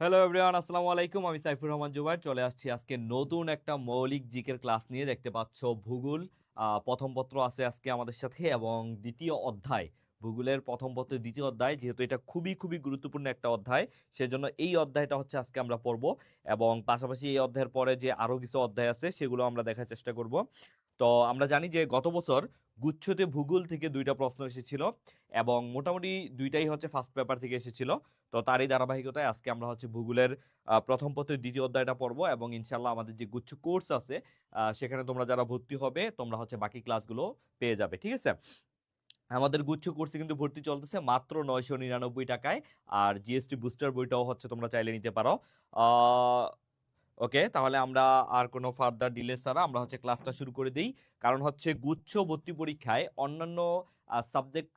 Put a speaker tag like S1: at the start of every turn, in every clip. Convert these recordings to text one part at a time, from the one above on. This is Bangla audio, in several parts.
S1: হ্যালো এভরিওয়ান, আসসালামু আলাইকুম। আমি সাইফুর রহমান জুবায়ের চলে আসছি আজকে নতুন একটা মৌলিক জিকের ক্লাস নিয়ে। দেখতে পাচ্ছ ভূগোল প্রথম পত্র আছে আজকে আমাদের সাথে এবং দ্বিতীয় অধ্যায়, ভূগোলের প্রথম পত্রের দ্বিতীয় অধ্যায়। যেহেতু এটা খুবই খুবই গুরুত্বপূর্ণ একটা অধ্যায়, সেজন্য এই অধ্যায়টা হচ্ছে আজকে আমরা পড়ব এবং পাশাপাশি এই অধ্যায়ের পরে যে আরো কিছু অধ্যায় আছে সেগুলো আমরা দেখার চেষ্টা করব। তো আমরা জানি যে গত বছর গুচ্ছতে ভূগোল থেকে দুইটা প্রশ্ন এসেছিল এবং মোটামুটি দুইটাই হচ্ছে ফার্স্ট পেপার থেকে এসেছিল। তো তারই ধারাবাহিকতায় আজকে আমরা হচ্ছে ভূগোলের প্রথম পত্রের দ্বিতীয় অধ্যায়টা পড়বো এবং ইনশাল্লাহ আমাদের যে গুচ্ছ কোর্স আছে সেখানে তোমরা যারা ভর্তি হবে তোমরা হচ্ছে বাকি ক্লাসগুলো পেয়ে যাবে, ঠিক আছে। আমাদের গুচ্ছ কোর্সে কিন্তু ভর্তি চলতেছে মাত্র 999 টাকায়। আর জিএসটি বুস্টার বইটাও হচ্ছে তোমরা চাইলে নিতে পারো। ওকে, তাহলে আমরা আর কোনো ফার্দার ডিলে ছাড়া আমরা হচ্ছে ক্লাসটা শুরু করে দিই। কারণ হচ্ছে গুচ্ছ ভর্তি পরীক্ষায় অন্যান্য সাবজেক্ট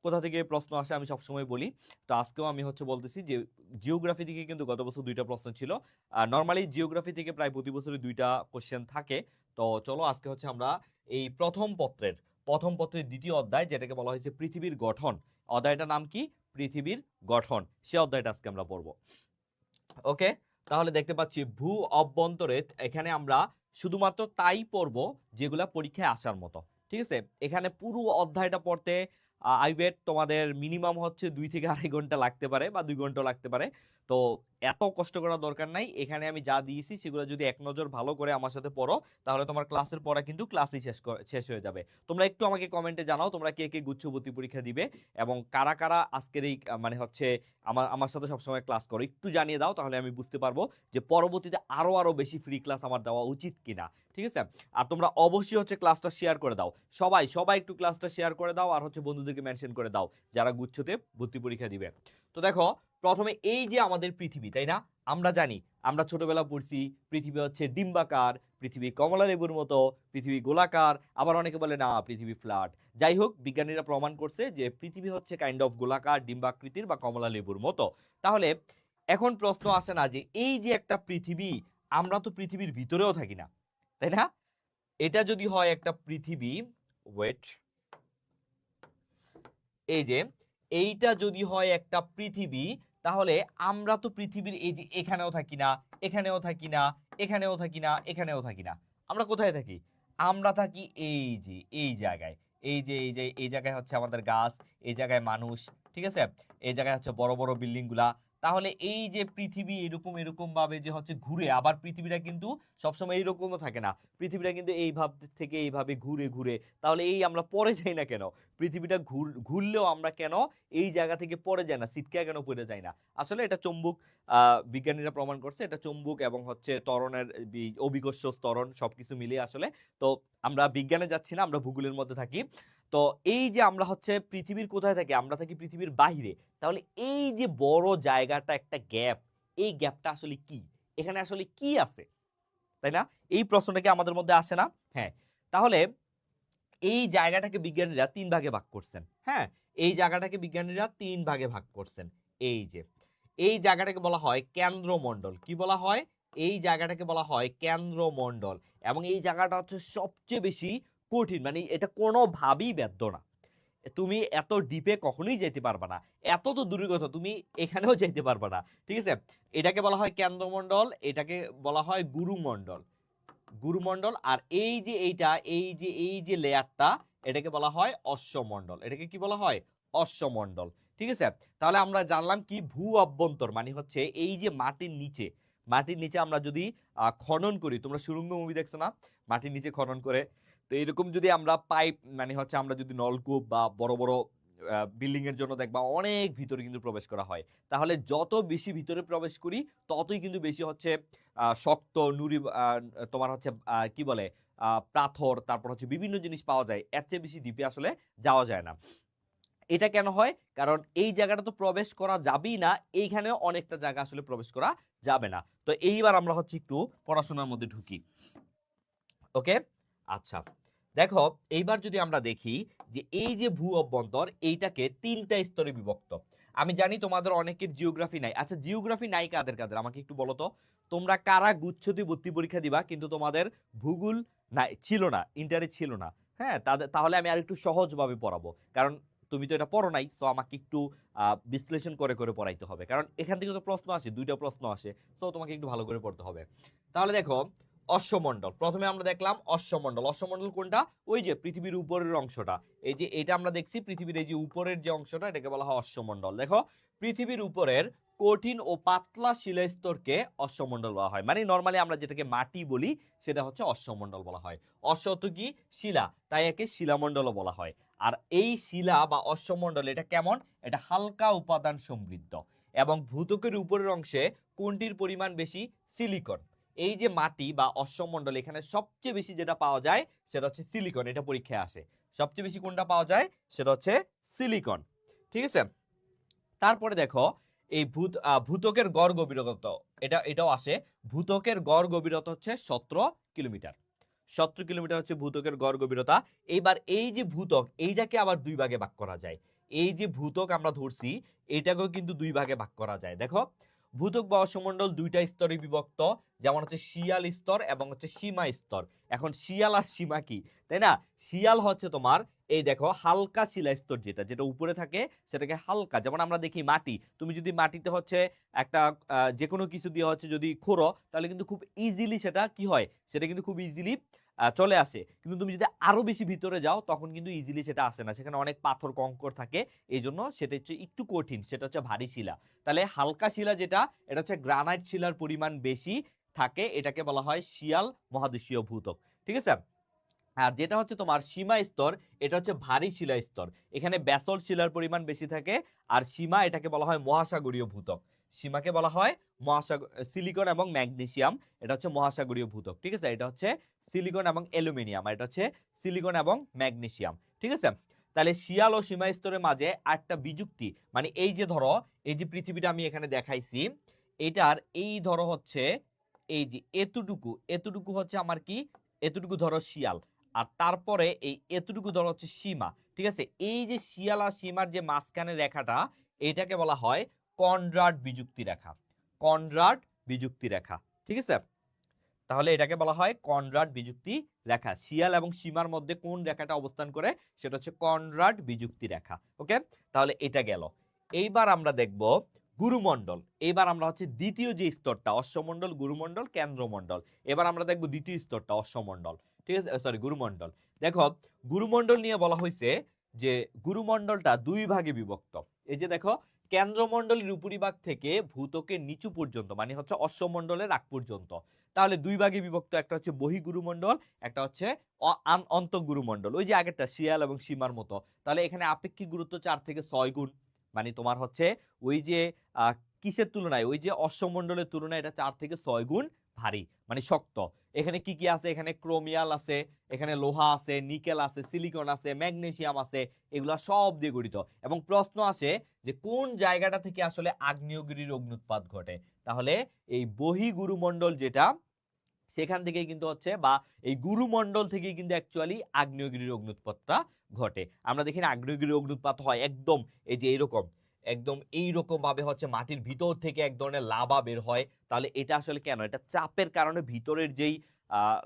S1: কোথা থেকে প্রশ্ন আসে আমি সবসময় বলি। তো আজকেও আমি হচ্ছে বলতেছি যে জিওগ্রাফি থেকে কিন্তু গত বছর দুইটা প্রশ্ন ছিল। আর নর্মালি জিওগ্রাফি থেকে প্রায় প্রতি বছরই দুইটা কোশ্চেন থাকে। তো চলো আজকে হচ্ছে আমরা এই প্রথম পত্রের দ্বিতীয় অধ্যায়, যেটাকে বলা হয়েছে পৃথিবীর গঠন, অধ্যায়টার নাম কি? পৃথিবীর গঠন। সে অধ্যায়টা আজকে আমরা পড়বো। ওকে, তাহলে দেখতে পাচ্ছি ভূ অভ্যন্তরে এখানে আমরা শুধুমাত্র তাই পড়বো যেগুলা পরীক্ষায় আসার মতো, ঠিক আছে। এখানে পুরো অধ্যায়টা পড়তে আই বেট তোমাদের মিনিমাম হচ্ছে 2 থেকে 2.5 ঘন্টা লাগতে পারে বা 2 ঘন্টা লাগতে পারে। তো এত কষ্ট করার দরকার নাই। এখানে আমি যা দিয়েছি সেগুলো যদি এক নজর ভালো করে আমার সাথে পড়ো তাহলে তোমার ক্লাসের পড়া কিন্তু ক্লাসই শেষ হয়ে যাবে। তোমরা একটু আমাকে কমেন্টে জানাও তোমরা কে কে গুচ্ছ ভর্তি পরীক্ষা দিবে এবং কারা কারা আজকের এই মানে হচ্ছে আমার আমার সাথে সবসময় ক্লাস করো। একটু জানিয়ে দাও তাহলে আমি বুঝতে পারবো যে পরবর্তীতে আরো বেশি ফ্রি ক্লাস আমার দেওয়া উচিত কিনা, ঠিক আছে। আর তোমরা অবশ্যই হচ্ছে ক্লাসটা শেয়ার করে দাও। সবাই সবাই একটু ক্লাসটা শেয়ার করে দাও আর হচ্ছে বন্ধুদেরকে মেনশন করে দাও যারা গুচ্ছতে ভর্তি পরীক্ষা দিবে। তো দেখো, প্রথমে এই যে আমাদের পৃথিবী, তাই না? আমরা জানি, আমরা ছোটবেলা পড়ছি পৃথিবী হচ্ছে ডিম্বাকার, পৃথিবী কমলা লেবুর মতো, পৃথিবী গোলাকার, আবার অনেকে বলে না পৃথিবী ফ্ল্যাট। যাই হোক, বিজ্ঞানীরা প্রমাণ করছে যে পৃথিবী হচ্ছে কাইন্ড অফ গোলাকার, ডিম্বাকৃতির বা কমলা লেবুর মতো। তাহলে এখন প্রশ্ন আসে না যে এই যে একটা পৃথিবী, আমরা তো পৃথিবীর ভিতরেও থাকি না, তাই না? এটা যদি হয় একটা পৃথিবী, ওয়েট, এই যে এইটা যদি হয় একটা পৃথিবী, তাহলে আমরা তো পৃথিবীর এই যে এখানেও থাকি না, এখানেও থাকি না, এখানেও থাকি না, এখানেও থাকি না। আমরা কোথায় থাকি? আমরা থাকি এই যে এই জায়গায়। এই জায়গায় হচ্ছে আমাদের গাছ, এই জায়গায় মানুষ, ঠিক আছে। এই জায়গায় হচ্ছে বড় বড় বিল্ডিং গুলা। তাহলে এই যে পৃথিবী এরকম এরকম ভাবে যে হচ্ছে ঘুরে, আবার পৃথিবীটা কিন্তু সবসময় এইরকমও থাকে না। পৃথিবীটা কিন্তু এই ভাব থেকে এইভাবে ঘুরে ঘুরে, তাহলে এই আমরা পড়ে যাই না কেন? পৃথিবীটা ঘুরলেও আমরা কেন এই জায়গা থেকে পড়ে যায় না, ছিটকে কেন পড়ে যায় না? আসলে এটা চুম্বক। বিজ্ঞানীরা প্রমাণ করছে এটা চুম্বক এবং হচ্ছে ত্বরণের অভিকর্ষ ত্বরণ সবকিছু মিলিয়ে আসলে। তো আমরা বিজ্ঞানে যাচ্ছি না, আমরা ভূগোলের মধ্যে থাকি। তো এই যে আমরা হচ্ছে পৃথিবীর কোথায় থাকি? আমরা থাকি পৃথিবীর বাহিরে। তাহলে এই যে বড় জায়গাটা, একটা গ্যাপ, এই গ্যাপটা আসলে কি? এখানে আসলে কি আছে, তাই না? এই প্রশ্নটা কি আমাদের মধ্যে আসে না? হ্যাঁ। তাহলে এই জায়গাটাকে বিজ্ঞানীরা 3 ভাগে ভাগ করছেন। হ্যাঁ, এই জায়গাটাকে বিজ্ঞানীরা 3 ভাগে ভাগ করছেন। এই যে এই জায়গাটাকে বলা হয় কেন্দ্রমণ্ডল। কি বলা হয়? এই জায়গাটাকে বলা হয় কেন্দ্রমণ্ডল। এবং এই জায়গাটা হচ্ছে সবচেয়ে বেশি কঠিন, মানে এটা কোনোভাবেই ব্যর্থ না। তুমি এত ডিপে কখনোই যেতে পারবা না। এত তো দূরের কথা, তুমি এখানেও যেতে পারবা না, ঠিক আছে। এটাকে বলা হয় কেন্দ্রমণ্ডল, এটাকে বলা হয় গুরুমণ্ডল। গুরুমণ্ডল। আর এই যে এই যে লেয়ারটা, এটাকে বলা হয় অশ্বমণ্ডল। এটাকে কি বলা হয়? অশ্বমণ্ডল, ঠিক আছে। তাহলে আমরা জানলাম কি ভূ অভ্যন্তর মানে হচ্ছে এই যে মাটির নিচে আমরা যদি খনন করি, তোমরা সুড়ঙ্গ মুভি দেখছো না? মাটির নিচে খনন করে। তো এরকম যদি আমরা পাইপ মানে হচ্ছে আমরা যদি নলকূপ বা বড় বড় বিল্ডিং এর জন্য দেখবা অনেক ভিতরে কিন্তু প্রবেশ করা হয়। তাহলে যত বেশি ভিতরে প্রবেশ করি ততই কিন্তু বেশি হচ্ছে শক্ত নুড়ি, তোমার হচ্ছে কি বলে পাথর, তারপর হচ্ছে বিভিন্ন জিনিস পাওয়া যায়। এর চেয়ে বেশি ডিপে আসলে যাওয়া যায় না। এটা কেন হয়? কারণ এই জায়গাটা তো প্রবেশ করা যাবেই না, এইখানেও অনেকটা জায়গা আসলে প্রবেশ করা যাবে না। তো এইবার আমরা হচ্ছে একটু পড়াশোনার মধ্যে ঢুকি। ওকে, আচ্ছা। দেখো, এইবার যদি আমরা দেখি যে এই যে ভূ অভ্যন্তর, এইটাকে 3টা স্তরে বিভক্ত। আমি জানি তোমাদের অনেকের জিওগ্রাফি নাই। আচ্ছা, জিওগ্রাফি নাই কাদের কাদের আমাকে একটু বলো তো। তোমরা কারা গুচ্ছতে ভর্তি পরীক্ষা দিবা কিন্তু তোমাদের ভূগোল নাই, ছিল না, ইন্টারে ছিল না? হ্যাঁ, তাহলে আমি আর একটু সহজভাবে পড়াবো। কারণ তুমি তো এটা পড়ো নাই, সো আমাকে একটু বিশ্লেষণ করে করে পড়াইতে হবে, কারণ এখান থেকে তো প্রশ্ন আসে, দুইটা প্রশ্ন আসে, সো তোমাকে একটু ভালো করে পড়তে হবে। তাহলে দেখো অশ্বমণ্ডল, প্রথমে আমরা দেখলাম অশ্বমণ্ডল। অশ্বমণ্ডল কোনটা? ওই যে পৃথিবীর উপরের অংশটা, এই যে এটা আমরা দেখছি পৃথিবীর এই যে উপরের যে অংশটা, এটাকে বলা হয় অশ্বমণ্ডল। দেখো পৃথিবীর উপরের কঠিন ও পাতলা শিলাস্তরকে অশ্বমণ্ডল বলা হয়, মানে নরমালি আমরা যেটাকে মাটি বলি সেটা হচ্ছে অশ্বমণ্ডল বলা হয়। অশ্ব তো কি? শিলা, তাই একে শিলামণ্ডলও বলা হয়। আর এই শিলা বা অশ্বমণ্ডল এটা কেমন? এটা হালকা উপাদান সমৃদ্ধ, এবং ভূত্বকের উপরের অংশে কোনটির পরিমাণ বেশি? সিলিকন। এই যে মাটি বা অশ্বমণ্ডল, এখানে সবচেয়ে বেশি যেটা পাওয়া যায় সেটা হচ্ছে সিলিকন। এটা পরীক্ষায় আসে, সবচেয়ে বেশি কোনটা পাওয়া যায়? সেটা হচ্ছে সিলিকন। ঠিক আছে, তারপরে দেখো এই ভূত্বকের গড় গভীরতা, এটাও আসে। ভূত্বকের গড় গভীরতা হচ্ছে 17 কিলোমিটার। 17 কিলোমিটার হচ্ছে ভূত্বকের গড় গভীরতা। এইবার এই যে ভূত্বক, এইটাকে আবার দুই ভাগে ভাগ করা যায়। এই যে ভূত্বক আমরা ধরছি, এটাকেও কিন্তু দুই ভাগে ভাগ করা যায়। দেখো ভূত্বক বা অশ্বমণ্ডল দুইটা স্তরে বিভক্ত, যেমন হচ্ছে শিয়াল স্তর এবং হচ্ছে সীমা স্তর। এখন শিয়াল আর সীমা কি, তাই না? শিয়াল হচ্ছে তোমার এই দেখো হালকা শিলা স্তর, যেটা যেটা উপরে থাকে সেটাকে হালকা, যেমন আমরা দেখি মাটি, তুমি যদি মাটিতে হচ্ছে একটা যে কোনো কিছু দিয়ে হচ্ছে যদি খোঁড়ো, তাহলে কিন্তু খুব ইজিলি সেটা কি হয়, সেটা কিন্তু খুব ইজিলি চলে আসে। কিন্তু তুমি যদি আরো বেশি ভিতরে যাও তখন কিন্তু ইজিলি সেটা আসে না, সেখানে অনেক পাথর কঙ্কর থাকে, এই জন্য সেটা হচ্ছে একটু কঠিন, সেটা হচ্ছে ভারী শিলা। তাহলে হালকা শিলা যেটা, এটা হচ্ছে গ্রানাইট শিলার পরিমাণ বেশি থাকে, এটাকে বলা হয় শিয়াল মহাদেশীয় ভূত্বক। ঠিক আছে, আর যেটা হচ্ছে তোমার সীমা স্তর, এটা হচ্ছে ভারী শিলা স্তর, এখানে ব্যাসল্ট শিলার পরিমাণ বেশি থাকে। আর সীমা, এটাকে বলা হয় মহাসাগরীয় ভূত্বক। সীমাকে বলা হয় সিলিকন এবং ম্যাগনেসিয়াম, এটা হচ্ছে মহাসাগরীয় ভূত্বক। ঠিক আছে, এটা হচ্ছে সিলিকন এবং অ্যালুমিনিয়াম, আর এটা হচ্ছে সিলিকন এবং ম্যাগনেসিয়াম। ঠিক আছে, তাহলে শিয়াল ও সীমা স্তরের মাঝে একটা বিযুক্তি, মানে এই যে ধরো এই যে পৃথিবীটা আমি এখানে দেখাইছি, এটার এই ধরো হচ্ছে এই যে এতটুকু, এতটুকু হচ্ছে আমার কি, এতটুকু ধরো শিয়াল, আর তারপরে এই এতটুকু ধরো হচ্ছে সীমা। ঠিক আছে, এই যে শিয়াল আর সীমার যে মাঝখানে রেখাটা, এটাকে বলা হয় কনরাড বিযুক্তি রেখা। কনরাড বিযুক্তি রেখা। ঠিক আছে, তাহলে এটাকে বলা হয় কনরাড বিযুক্তি রেখা। শিয়াল এবং সীমার মধ্যে কোন রেখাটা অবস্থান করে, সেটা হচ্ছে কনরাড বিযুক্তি রেখা। ওকে, তাহলে এটা গেল। এইবার আমরা দেখব গুরুমণ্ডল। এইবার আমরা হচ্ছে দ্বিতীয় যে স্তরটা, অশ্বমণ্ডল, গুরুমণ্ডল, কেন্দ্রমণ্ডল। এবার আমরা দেখব দ্বিতীয় স্তরটা, অশ্বমণ্ডল। ঠিক আছে, সরি গুরুমণ্ডল। দেখো গুরুমণ্ডল নিয়ে বলা হয়েছে যে গুরুমণ্ডলটা দুই ভাগে বিভক্ত। এই যে দেখো কেন্দ্রমণ্ডলের উপরিভাগ থেকে ভূত্বকের নিচু পর্যন্ত, মানে হচ্ছে অশ্বমণ্ডলের আগ পর্যন্ত, তাহলে দুই ভাগে বিভক্ত। একটা হচ্ছে বহিগুরুমণ্ডল, একটা হচ্ছে অন্তঃগুরুমণ্ডল। ওই যে আগেরটা শিয়াল এবং সীমার মতো। তাহলে এখানে আপেক্ষিক গুরুত্ব 4 থেকে 6 গুণ, মানে তোমার হচ্ছে ওই যে কিসের তুলনায়, ওই যে অশ্বমণ্ডলের তুলনায় এটা 4 থেকে 6 গুণ ভারী, মানে শক্ত। এখানে কি কি আছে? এখানে ক্রোমিয়াল আছে, এখানে লোহা আছে, নিকেল আছে, সিলিকন আছে, ম্যাগনেসিয়াম আছে, এগুলা সব দিয়ে গঠিত। এবং প্রশ্ন আসে যে কোন জায়গাটা থেকে আসলে আগ্নেয়গিরির অগ্নুৎপাত ঘটে। তাহলে এই বহিগুরুমণ্ডল যেটা, সেখান থেকেই কিন্তু হচ্ছে, বা এই গুরুমণ্ডল থেকেই কিন্তু অ্যাকচুয়ালি আগ্নেয়গিরির অগ্নুৎপাতটা ঘটে। আমরা দেখি না আগ্নেয়গিরির অগ্নুৎপাত হয় একদম এই যে এইরকম, একদম এইরকম ভাবে হচ্ছে মাটির ভিতর থেকে এক ধরনের লাভা বের হয়। তাহলে এটা আসলে কেন? এটা চাপের কারণে ভিতরের যেই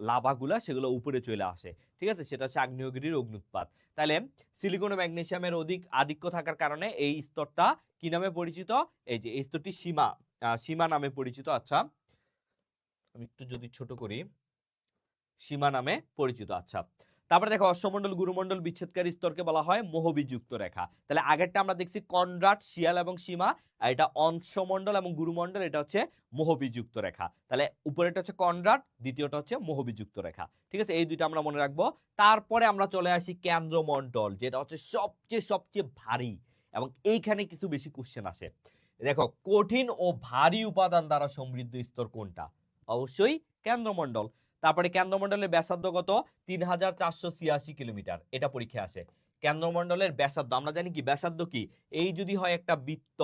S1: লাভাগুলা সেগুলো উপরে চলে আসে। ঠিক আছে, সেটা হচ্ছে আগ্নেয়গিরির অগ্নুৎপাত। তাহলে সিলিকন ও ম্যাগনেসিয়ামের আধিক্য থাকার কারণে এই স্তরটা কি নামে পরিচিত? এই যে এই স্তরটি সীমা, সীমা নামে পরিচিত। আচ্ছা, আমি একটু যদি ছোট করি, সীমা নামে পরিচিত। আচ্ছা, তারপরে দেখো অশ্বমণ্ডল গুরুমণ্ডল বিচ্ছেদকারী স্তরকে বলা হয় মোহবিযুক্ত রেখা। তাহলে আগেরটা আমরা দেখছি কনরাড, শিয়াল এবং সীমা, আর এটা অশ্বমণ্ডল এবং গুরুমণ্ডল, এটা হচ্ছে মোহবিযুক্ত রেখা। তাহলে উপরেরটা হচ্ছে কনরাড, দ্বিতীয়টা হচ্ছে মোহবিযুক্ত রেখা। ঠিক আছে, এই দুইটা আমরা মনে রাখবো। তারপরে আমরা চলে আসি কেন্দ্রমণ্ডল, যেটা হচ্ছে সবচেয়ে সবচেয়ে ভারী, এবং এইখানে কিছু বেশি কোশ্চেন আসে। দেখো কঠিন ও ভারী উপাদান দ্বারা সমৃদ্ধ স্তর কোনটা? অবশ্যই কেন্দ্রমণ্ডল। তারপরে কেন্দ্রমণ্ডলের ব্যাসার্ধ কত? 3486 কিলোমিটার, এটা পরীক্ষা আসে। কেন্দ্রমণ্ডলের ব্যাসার্ধ আমরা জানি কি, ব্যাসার্ধ কি, এই যদি হয় একটা বৃত্ত,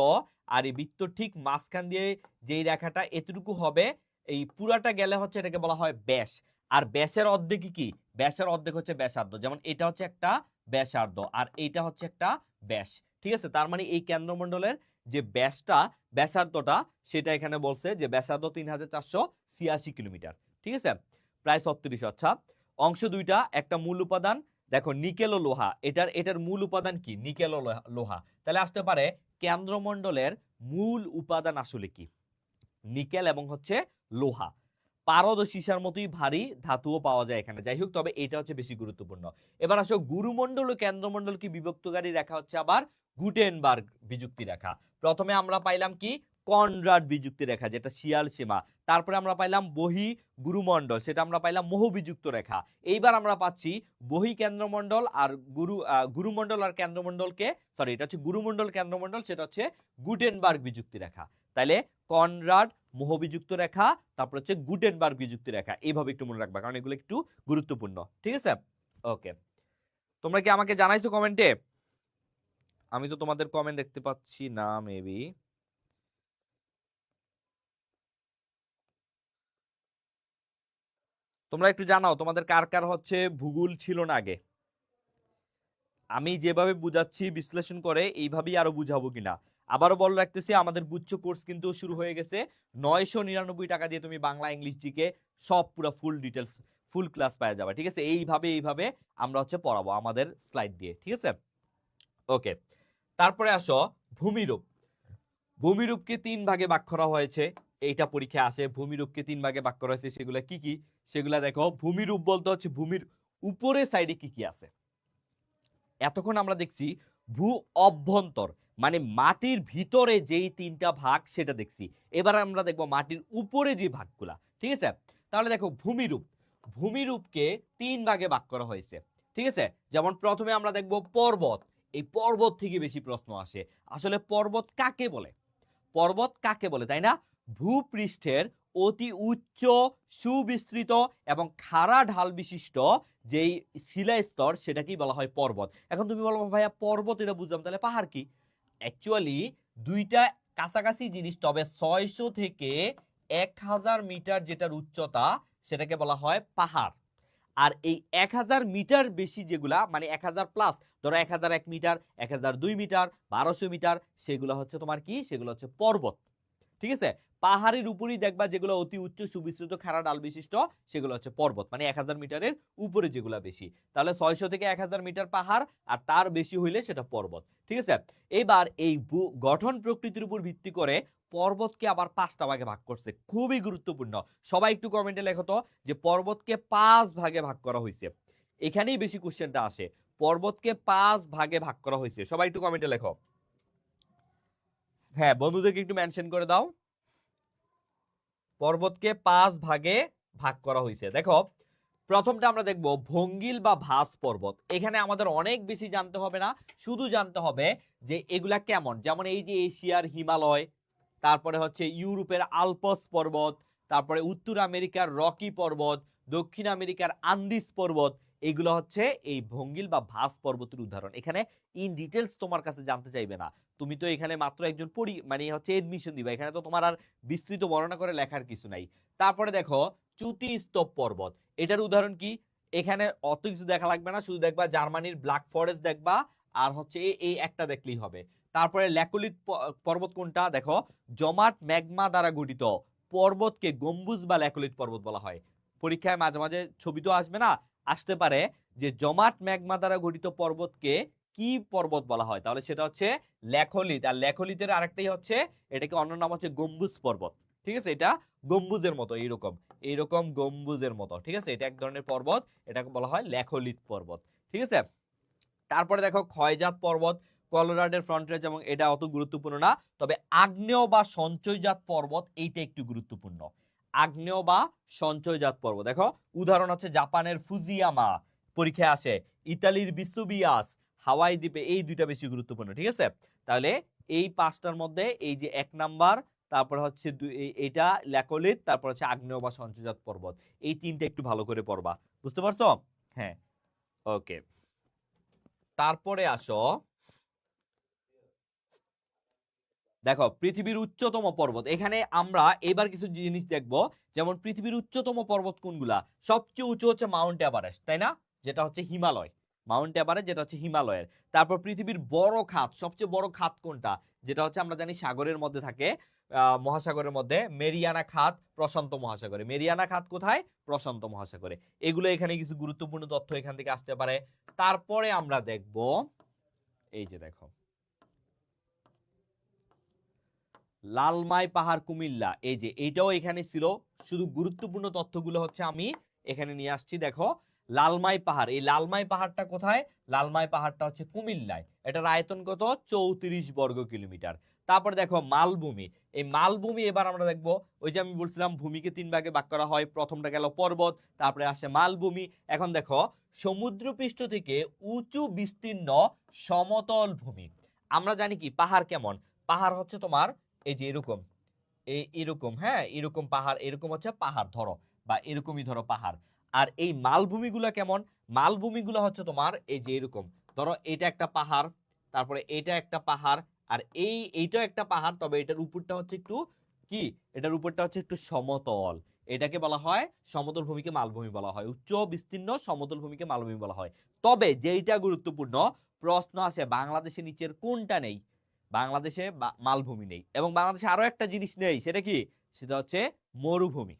S1: আর এই বৃত্ত ঠিক মাঝখান দিয়ে যেই রেখাটা এতটুকু হবে, এই পুরাটা গেলে হচ্ছে এটাকে বলা হয় ব্যাস। আর ব্যাসের অর্ধেক কি? ব্যাসের অর্ধেক হচ্ছে ব্যাসার্ধ। যেমন এটা হচ্ছে একটা ব্যাসার্ধ, আর এইটা হচ্ছে একটা ব্যাস। ঠিক আছে, তার মানে এই কেন্দ্রমণ্ডলের যে ব্যাসটা, ব্যাসার্ধটা, সেটা এখানে বলছে যে ব্যাসার্ধ 3486 কিলোমিটার। ঠিক আছে, প্রায় 36। আচ্ছা, অংশ দুইটা, একটা মূল উপাদান দেখো নিকেল ও লোহা, এটার এটার মূল উপাদান কি? নিকেল ও লোহা। তাহলে আসতে পারে কেন্দ্রমণ্ডলের মূল উপাদান আসলে কি? নিকেল এবং হচ্ছে লোহা। পারদ ও সীসার মতোই ভারী ধাতুও পাওয়া যায় এখানে। যাই হোক, তবে এটা হচ্ছে বেশি গুরুত্বপূর্ণ। এবার আসো গুরুমণ্ডল ও কেন্দ্রমণ্ডলকে বিভক্তকারী রেখা হচ্ছে আবার গুটেনবার্গ বিযুক্তি রেখা। প্রথমে আমরা পাইলাম কি? কনরাড বিযুক্তি রেখা, যেটা শিয়াল সীমা। তারপরে আমরা পাইলাম বহি গুরুমণ্ডল, সেটা আমরা পাইলাম মোহ বিযুক্ত রেখা। এইবার আমরা পাচ্ছি বহি কেন্দ্রমণ্ডল আর গুরুমণ্ডল আর কেন্দ্রমণ্ডলকে, সরি এটা হচ্ছে গুরুমণ্ডল কেন্দ্রমণ্ডল, সেটা হচ্ছে গুটেনবার্গ বিযুক্তি রেখা। তাইলে কনরাড মোহবিযুক্ত রেখা, তারপর হচ্ছে গুটেনবার্গ বিযুক্ত রেখা, এইভাবে একটু মনে রাখবা, কারণ এগুলো একটু গুরুত্বপূর্ণ। ঠিক আছে, ওকে। তোমরা কি আমাকে জানাইছো কমেন্টে? আমি তো তোমাদের কমেন্ট দেখতে পাচ্ছি না, মেবি। তোমরা একটু জানাও তোমাদের কার কার হচ্ছে ভূগোল ছিল না আগে। আমি যেভাবে বুঝাচ্ছি বিশ্লেষণ করে এইভাবেই আরো বুঝাবো কিনা। আবারও বল রাখতেছি, আমাদের গুচ্ছ কোর্স কিন্তু শুরু হয়ে গেছে। 999 টাকা দিয়ে তুমি বাংলা ইংলিশ জিকে সব পুরো ফুল ডিটেলস ফুল ক্লাস পাওয়া যাবে। ঠিক আছে, এইভাবে আমরা হচ্ছে পড়াবো আমাদের স্লাইড দিয়ে। ঠিক আছে, ওকে। তারপরে আসো ভূমিরূপ। ভূমিরূপকে 3 ভাগে ভাগ করা হয়েছে, এইটা পরীক্ষায় আসে। ভূমিরূপকে 3 ভাগে ভাগ করা হয়েছে, সেগুলা কি কি? সেগুলা দেখো, ভূমিরূপ বলতে হচ্ছে ভূমির উপরে সাইডে কি কি আছে। এতক্ষণ আমরা দেখছি ভূ অভ্যন্তর, মানে মাটির ভিতরে যেই 3টা ভাগ সেটা দেখছি। এবার আমরা দেখবো মাটির উপরে যে ভাগগুলা। ঠিক আছে, তাহলে দেখো ভূমিরূপ, ভূমিরূপকে 3 ভাগে ভাগ করা হয়েছে। ঠিক আছে, যেমন প্রথমে আমরা দেখবো পর্বত। এই পর্বত থেকে বেশি প্রশ্ন আসে। আসলে পর্বত কাকে বলে? পর্বত কাকে বলে, তাই না? ভূপৃষ্ঠের অতি উচ্চ, সুবিস্তৃত এবং খাড়া ঢাল বিশিষ্ট যেই শিলা স্তর, সেটাকেই বলা হয় পর্বত। এখন তুমি বলো ভাইয়া পর্বত এটা বুঝলাম, তাহলে পাহাড় কি? অ্যাকচুয়ালি দুইটা কাছাকাছি জিনিস, তবে 600 থেকে 1000 মিটার যেটার উচ্চতা, সেটাকে বলা হয় পাহাড়। আর এই 1000 মিটার বেশি যেগুলা, মানে 1000 প্লাস, ধরো 1001 মিটার, 1002 মিটার, 1200 মিটার, সেগুলো হচ্ছে তোমার কি? সেগুলো হচ্ছে পর্বত। ঠিক আছে, পাহাড়ের উপরেই দেখবা যেগুলো অতি উচ্চ, সুবিস্তৃত, খাড়া ডাল বিশিষ্ট, সেগুলো হচ্ছে পর্বত, মানে 1000 মিটারের উপরে যেগুলো বেশি। তাহলে 600 থেকে 1000 মিটার পাহাড়, আর তার বেশি হইলে সেটা পর্বত। ঠিক আছে, এবার এই গঠন প্রকৃতির উপর ভিত্তি করে পর্বতকে আবার 5টা ভাগে ভাগ করছে। খুবই গুরুত্বপূর্ণ। সবাই একটু কমেন্টে লেখো তো যে পর্বতকে 5 ভাগে ভাগ করা হয়েছে। এখানেই বেশি কোশ্চেনটা আসে, পর্বতকে 5 ভাগে ভাগ করা হয়েছে। সবাই একটু কমেন্টে লেখো। হ্যাঁ, বন্ধুদেরকে একটু মেনশন করে দাও। পর্বতকে 5 ভাগে ভাগ করা হয়েছে। দেখো, প্রথমটা আমরা দেখব ভঙ্গিল বা ভাস পর্বত। এখানে আমাদের অনেক বেশি জানতে হবে না, শুধু জানতে হবে যে এগুলা কেমন। যেমন এই যে এশিয়ার হিমালয়, তারপরে হচ্ছে ইউরোপের আলপস পর্বত, তারপরে উত্তর আমেরিকার রকি পর্বত, দক্ষিণ আমেরিকার আন্দিস পর্বত, এগুলো হচ্ছে এই ভঙ্গিল বা ভাস পর্বতের উদাহরণ। এখানে ইন ডিটেলস তোমার কাছে জানতে চাইবে না, তুমি তো এখানে মাত্র একজন মানে হচ্ছে এডমিশন দিবা, এখানে তো তোমার আর বিস্তৃত বর্ণনা করে লেখার কিছু নাই। তারপরে দেখো চ্যুতি স্তূপ পর্বত, এটার উদাহরণ কি? এখানে অত কিছু দেখা লাগবে না, শুধু দেখবা জার্মানির ব্ল্যাক ফরেস্ট দেখবা, আর হচ্ছে এই একটা দেখলেই হবে। তারপরে ল্যাকোলিথ পর্বত কোনটা? দেখো, জমাট ম্যাগমা দ্বারা গঠিত পর্বতকে গম্বুজ বা ল্যাকোলিথ পর্বত বলা হয়। পরীক্ষায় মাঝে মাঝে ছবি তো আসবে না, আসতে পারে যে জমাট ম্যাগমা দ্বারা গঠিত পর্বতকে কি পর্বত বলা হয়, তাহলে সেটা হচ্ছে ল্যাকোলিথ। আর ল্যাকোলিথের আরেকটাই হচ্ছে, এটাকে অন্য নাম হচ্ছে গম্বুজ পর্বত। ঠিক আছে, এটা গম্বুজের মতো, এইরকম এইরকম গম্বুজের মতো। ঠিক আছে, এটা এক ধরনের পর্বত, এটাকে বলা হয় ল্যাকোলিথ পর্বত। ঠিক আছে, তারপরে দেখো ক্ষয়জাত পর্বত, কলোরাডোর ফ্রন্ট রেঞ্জ, এবং এটা অত গুরুত্বপূর্ণ না। তবে আগ্নেয় বা সঞ্চয়জাত পর্বত, এইটা একটু গুরুত্বপূর্ণ। আগ্নেয় বা সঞ্চয়জাত পর্বত, দেখো উদাহরণ হচ্ছে জাপানের ফুজিয়ামা, পরীক্ষায় আসে, ইতালির বিসুবিয়াস, হাওয়াই দ্বীপে, এই দুইটা বেশি গুরুত্বপূর্ণ। ঠিক আছে, তাহলে এই 5টার মধ্যে এই যে 1 নাম্বার, তারপর হচ্ছে এইটা ল্যাকোলিথ, তারপর হচ্ছে আগ্নেয় বা সঞ্চয়জাত পর্বত, এই 3টা একটু ভালো করে পড়বা। বুঝতে পারছো? হ্যাঁ, ওকে। তারপরে আসো, দেখো পৃথিবীর উচ্চতম পর্বত। এখানে আমরা এবার কিছু জিনিস দেখবো, যেমন পৃথিবীর উচ্চতম পর্বত কোনগুলা। সবচেয়ে উঁচু হচ্ছে মাউন্ট এভারেস্ট, তাই না? যেটা হচ্ছে হিমালয়, মাউন্ট এভারেস্ট যেটা হচ্ছে হিমালয়ের। তারপর পৃথিবীর বড় খাত, সবচেয়ে বড় খাত কোনটা? যেটা হচ্ছে আমরা জানি সাগরের মধ্যে থাকে, মহাসাগরের মধ্যে মেরিয়ানা খাত প্রশান্ত মহাসাগরে। মেরিয়ানা খাত কোথায়? প্রশান্ত মহাসাগরে। এগুলো এখানে কিছু গুরুত্বপূর্ণ তথ্য এখান থেকে আসতে পারে। তারপরে আমরা দেখব, এই যে দেখো লালমাই পাহাড় কুমিল্লা, এই যে এইটাও এখানে ছিল। শুধু গুরুত্বপূর্ণ তথ্যগুলো হচ্ছে আমি এখানে নিয়ে আসছি। দেখো লালমাই পাহাড়, এই লালমাই পাহাড়টা কোথায়? লালমাই পাহাড়টা হচ্ছে কুমিল্লায়। এটার আয়তন কত? 34 বর্গ কিলোমিটার। তারপরে দেখো মালভূমি, এই মালভূমি এবার আমরা দেখবো, ওই যে আমি বলছিলাম ভূমিকে 3 ভাগে ভাগ করা হয়, প্রথমটা গেল পর্বত, তারপরে আসে মালভূমি। এখন দেখো সমুদ্রপৃষ্ঠ থেকে উঁচু বিস্তীর্ণ সমতল ভূমি। আমরা জানি কি পাহাড় কেমন? পাহাড় হচ্ছে তোমার এই যে এরকম, এরকম, হ্যাঁ এরকম পাহাড়, এরকম হচ্ছে পাহাড় ধরো, বা এরকমই ধরো পাহাড়। আর এই মালভূমিগুলো কেমন? মালভূমিগুলো হচ্ছে তোমার এই যে এরকম, ধরো এটা একটা পাহাড়, তারপরে এটা একটা পাহাড়, আর এইটাও একটা পাহাড়, তবে এটার উপরটা হচ্ছে একটু কি, এটার উপরটা হচ্ছে একটু সমতল। এটাকে বলা হয় সমতল ভূমিকে মালভূমি বলা হয়। উচ্চ বিস্তীর্ণ সমতল ভূমিকে মালভূমি বলা হয়। তবে যেইটা গুরুত্বপূর্ণ প্রশ্ন আসে, বাংলাদেশে নিচের কোনটা নেই? বাংলাদেশে মালভূমি নেই, এবং বাংলাদেশে আরো একটা জিনিস নেই, সেটা কি? সেটা হচ্ছে মরুভূমি।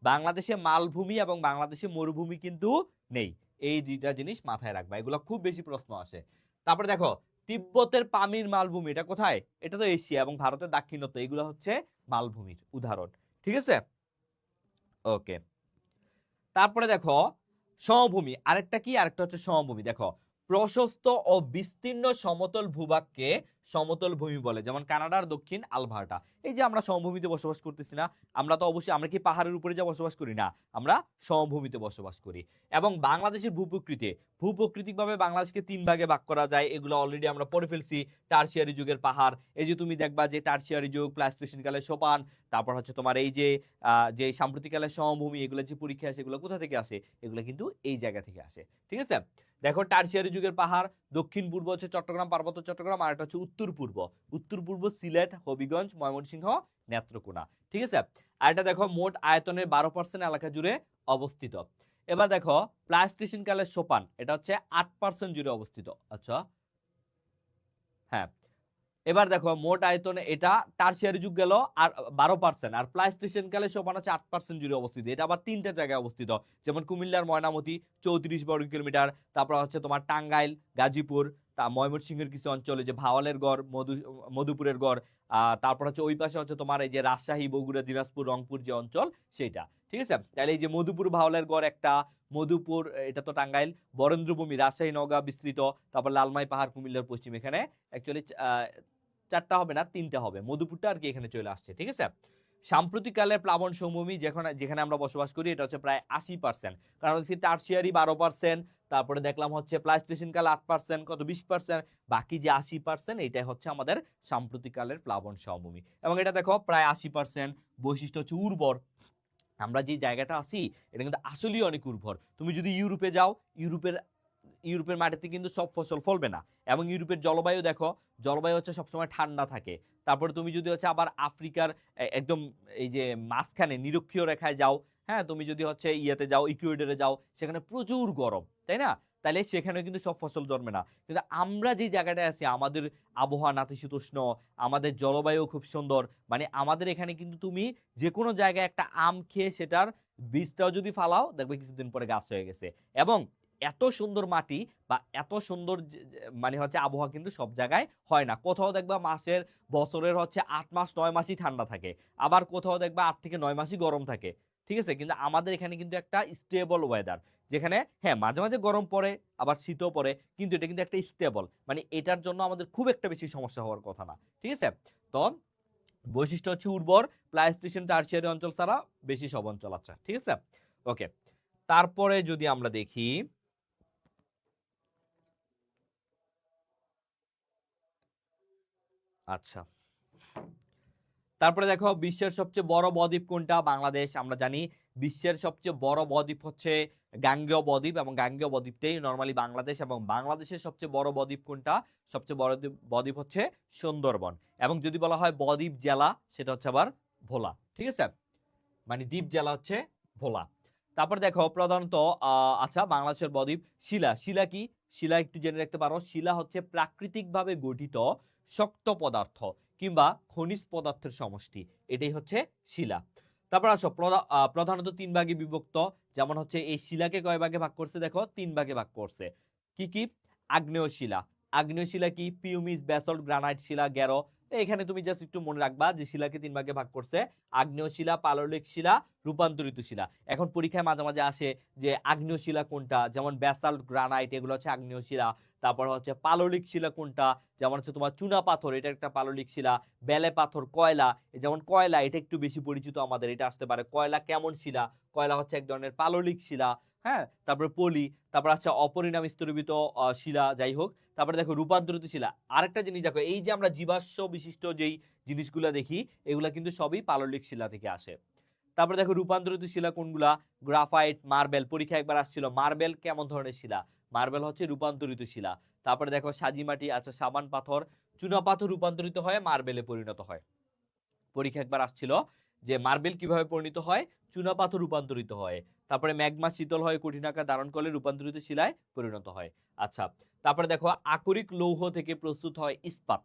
S1: বাংলাদেশে মালভূমি এবং বাংলাদেশে মরুভূমি কিন্তু নেই। এই দুইটা জিনিস মাথায় রাখবা, এগুলো খুব বেশি প্রশ্ন আসে। তারপরে দেখো তিব্বতের পামির মালভূমি, এটা কোথায়? এটা তো এশিয়া এবং ভারতের দাক্ষিণাত্য, এগুলো হচ্ছে মালভূমির উদাহরণ। ঠিক আছে, ওকে। তারপরে দেখো সমভূমি, আরেকটা কি? আরেকটা হচ্ছে সমভূমি। দেখো প্রশস্ত ও বিস্তীর্ণ সমতল ভূভাগকে সমতল ভূমি বলে, যেমন কানাডার দক্ষিণ আলবার্টা। এই যে আমরা সমভূমিতে বসবাস করতেছি না, আমরা তো অবশ্যই, আমরা কি পাহাড়ের উপরে যা বসবাস করি? না, আমরা সমভূমিতে বসবাস করি। এবং বাংলাদেশের ভূপ্রকৃতিকভাবে বাংলাদেশকে 3 ভাগে ভাগ করা যায়, এগুলো অলরেডি আমরা পড়ে ফেলছি। টারশিয়ারি যুগের পাহাড়, এই যে তুমি দেখবা যে টারশিয়ারি যুগ, প্লাইস্টোসিন কালের সোপান, তারপর হচ্ছে তোমার এই যে যে সাম্প্রতিককালের সমভূমি, এগুলো যে পরীক্ষা আসে, এগুলো কোথা থেকে আসে? এগুলো কিন্তু এই জায়গা থেকে আসে। ঠিক আছে, দেখো টারশিয়ারি যুগের পাহাড়, দক্ষিণ পূর্ব হচ্ছে চট্টগ্রাম, পার্বত্য চট্টগ্রাম, আর এটা হচ্ছে উত্তর পূর্ব, সিলেট, হবিগঞ্জ, ময়মনসিংহ, নেত্রকোনা। ঠিক আছে, আর এটা দেখো মোট আয়তনের 12% এলাকা জুড়ে অবস্থিত। এবার দেখো প্লাইস্টোসিন কালের সোপান, এটা হচ্ছে 8% জুড়ে অবস্থিত। আচ্ছা, হ্যাঁ, এবার দেখো মোট আয়তনে এটা টারশিয়ারি যুগ গেল আর 12%, আর প্লাইস্টোসিন কালে সোপান হচ্ছে 8% জুড়ে অবস্থিত। এটা আবার 3টা জায়গায় অবস্থিত, যেমন কুমিল্লার ময়নামতি 34 বর্গ কিলোমিটার, তারপর হচ্ছে তোমার টাঙ্গাইল, গাজীপুর, তা ময়মনসিংহের কিছু অঞ্চলে যে ভাওয়ালের গড়, মধুপুরের গড়, তারপর হচ্ছে ওই পাশে হচ্ছে তোমার এই যে রাজশাহী, বগুড়া, দিনাজপুর, রংপুর যে অঞ্চল সেটা। ঠিক আছে, তাহলে এই যে মধুপুর ভাওয়ালের গড় একটা, মধুপুর এটা তো টাঙ্গাইল, বরেন্দ্রভূমি রাজশাহী, নওগাঁ বিস্তৃত, তারপর লালমাই পাহাড় কুমিল্লার পশ্চিম। এখানে অ্যাকচুয়ালি 4টা হবে না, 3টা হবে, মধুপুরটা আর কি এখানে চলে আসছে। ঠিক আছে, সাম্প্রতিককালের প্লাবন সমভূমি যেখানে আমরা বসবাস করি, এটা হচ্ছে প্রায় 80%, কারণ হচ্ছে টারশিয়ারি 12%, তারপরে দেখলাম হচ্ছে প্লাইস্টোসিন কাল 8%, কত 20%, বাকি যে 80% এটাই হচ্ছে আমাদের সাম্প্রতিককালের প্লাবন সমভূমি। এবং এটা দেখো প্রায় 80%। বৈশিষ্ট্য হচ্ছে উর্বর, আমরা যে জায়গাটা আছি এটা কিন্তু আসলেই অনেক উর্বর। তুমি যদি ইউরোপে যাও, ইউরোপের মাটিতে কিন্তু সব ফসল ফলবে না। এবং ইউরোপের জলবায়ু দেখো, জলবায়ু হচ্ছে সবসময় ঠান্ডা থাকে। তারপরে তুমি যদি হচ্ছে আবার আফ্রিকার একদম এই যে মাঝখানে নিরক্ষীয় রেখায় যাও, হ্যাঁ তুমি যদি হচ্ছে ইয়েতে যাও, ইকুয়েডরে যাও, সেখানে প্রচুর গরম, তাই না? তাহলে সেখানে কিন্তু সব ফসল জন্মে না। কিন্তু আমরা যে জায়গাটায় আছি, আমাদের আবহাওয়া নাতিশীতোষ্ণ, আমাদের জলবায়ু খুব সুন্দর, মানে আমাদের এখানে কিন্তু তুমি যে কোনো জায়গায় একটা আম খেয়ে সেটার বীজটাও যদি ফালাও, দেখবে কিছুদিন পরে গাছ হয়ে গেছে। এবং এত সুন্দর মাটি বা এত সুন্দর মানে হচ্ছে আবহাওয়া কিন্তু সব জায়গায় হয় না। কোথাও দেখবা বছরের হচ্ছে 8 মাস 9 মাসই ঠান্ডা থাকে, আবার কোথাও দেখবা 8 থেকে 9 মাসই গরম থাকে। ঠিক আছে, কিন্তু আমাদের এখানে কিন্তু একটা স্টেবল ওয়েদার, যেখানে হ্যাঁ মাঝে মাঝে গরম পড়ে, আবার শীতও পড়ে, কিন্তু এটা কিন্তু একটা স্টেবল, মানে এটার জন্য আমাদের খুব একটা বেশি সমস্যা হওয়ার কথা না। ঠিক আছে, তো বৈশিষ্ট্য হচ্ছে উর্বর, প্লাইস্টোসিন টারশিয়ারি অঞ্চল ছাড়া বেশি সব অঞ্চল আছে। ঠিক আছে, ওকে। তারপরে যদি আমরা দেখি, আচ্ছা, তারপরে দেখো বিশ্বের সবচেয়ে বড় বদ্বীপ কোনটা? বাংলাদেশ। আমরা জানি বিশ্বের সবচেয়ে বড় বদ্বীপ হচ্ছে গাঙ্গেয় বদ্বীপ, এবং গাঙ্গেয় বদ্বীপটাই নরমালি বাংলাদেশ। এবং বাংলাদেশের সবচেয়ে বড় বদ্বীপ কোনটা? সবচেয়ে বড় বদ্বীপ হচ্ছে সুন্দরবন। এবং যদি বলা হয় বদ্বীপ জেলা, সেটা হচ্ছে আবার ভোলা। ঠিক আছে, মানে দ্বীপ জেলা হচ্ছে ভোলা। তারপর দেখো প্রধানত আচ্ছা, বাংলাদেশের বদ্বীপ শিলা কি? শিলা একটু জেনে রাখতে পারো, শিলা হচ্ছে প্রাকৃতিকভাবে গঠিত শক্ত পদার্থ, কিংবা খনিজ পদার্থের সমষ্টি, এটাই হচ্ছে শিলা। তারপর আসো প্রধানত 3 ভাগে বিভক্ত। যেমন হচ্ছে এই শিলাকে কয় ভাগে ভাগ করছে, দেখো 3 ভাগে ভাগ করছে। কি কি? আগ্নেয় শিলা। আগ্নেয় শিলা কি? পিউমিস, ব্যাসল্ট, গ্রানাইট শিলা, গ্যারো। এখানে তুমি জাস্ট একটু মনে রাখবা যে শিলাকে 3 ভাগে ভাগ করছে, আগ্নেয় শিলা, পাললিক শিলা, রূপান্তরিত শিলা। এখন পরীক্ষায় মাঝে মাঝে আসে যে আগ্নেয় শিলা কোনটা, যেমন ব্যাসাল্ট, গ্রানাইট, এগুলো হচ্ছে আগ্নেয় শিলা। তারপর হচ্ছে পাললিক শিলা কোনটা, যেমন হচ্ছে তোমার চুনা পাথর, এটা একটা পাললিক শিলা। বেলে পাথর, কয়লা, যেমন কয়লা এটা একটু বেশি পরিচিত আমাদের, এটা আসতে পারে। কয়লা কেমন শিলা? কয়লা হচ্ছে এক ধরনের পাললিক শিলা। হ্যাঁ, তারপরে পলি, তারপর আছে অপরিণাম স্তরীভূত শিলা, যাই হোক। তারপরে দেখো রূপান্তরিত শিলা। আরেকটা জিনিস দেখো, এই যে আমরা জীবাশ্ম বিশিষ্ট যেই জিনিসগুলো দেখি, এগুলা কিন্তু সবই পাললিক শিলা থেকে আসে। তারপরে দেখো রূপান্তরিত শিলা কোনগুলা? Graphite, marble. পরীক্ষা একবার আসছিল মার্বেল কেমন ধরনের শিলা? মার্বেল হচ্ছে রূপান্তরিত শিলা। তারপরে দেখো সাজি মাটি, আচ্ছা সাবান পাথর, চুনা পাথর রূপান্তরিত হয় মার্বেলে পরিণত হয়। পরীক্ষা একবার আসছিল যে মার্বেল কিভাবে পরিণত হয়? চুনা পাথর রূপান্তরিত হয়। তারপরে ম্যাগমা শীতল হয়, কঠিন আকার ধারণ করলে রূপান্তরিত শিলায় পরিণত হয়। আচ্ছা, তারপরে দেখো আকরিক লৌহ থেকে প্রস্তুত হয় ইস্পাত,